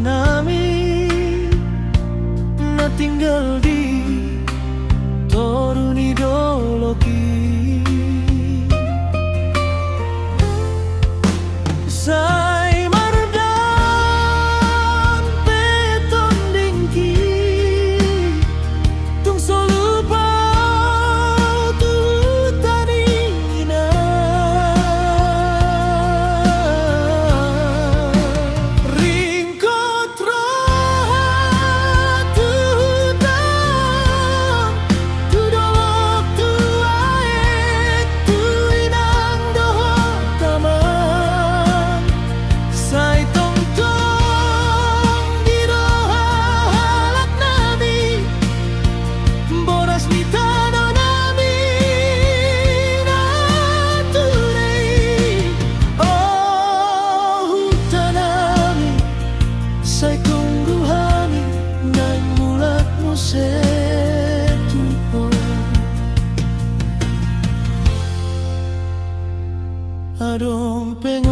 nami na tinggal di torun ideologi say mardan peton dengki tung solupa tu tanina ringkot roh tu dan tu dolok tu aek tu inang doho taman say tong tong di doha halak nami boras ni tano nami na tunay oh hutanami say tungguhani ngay mulat mo setupo adong pengo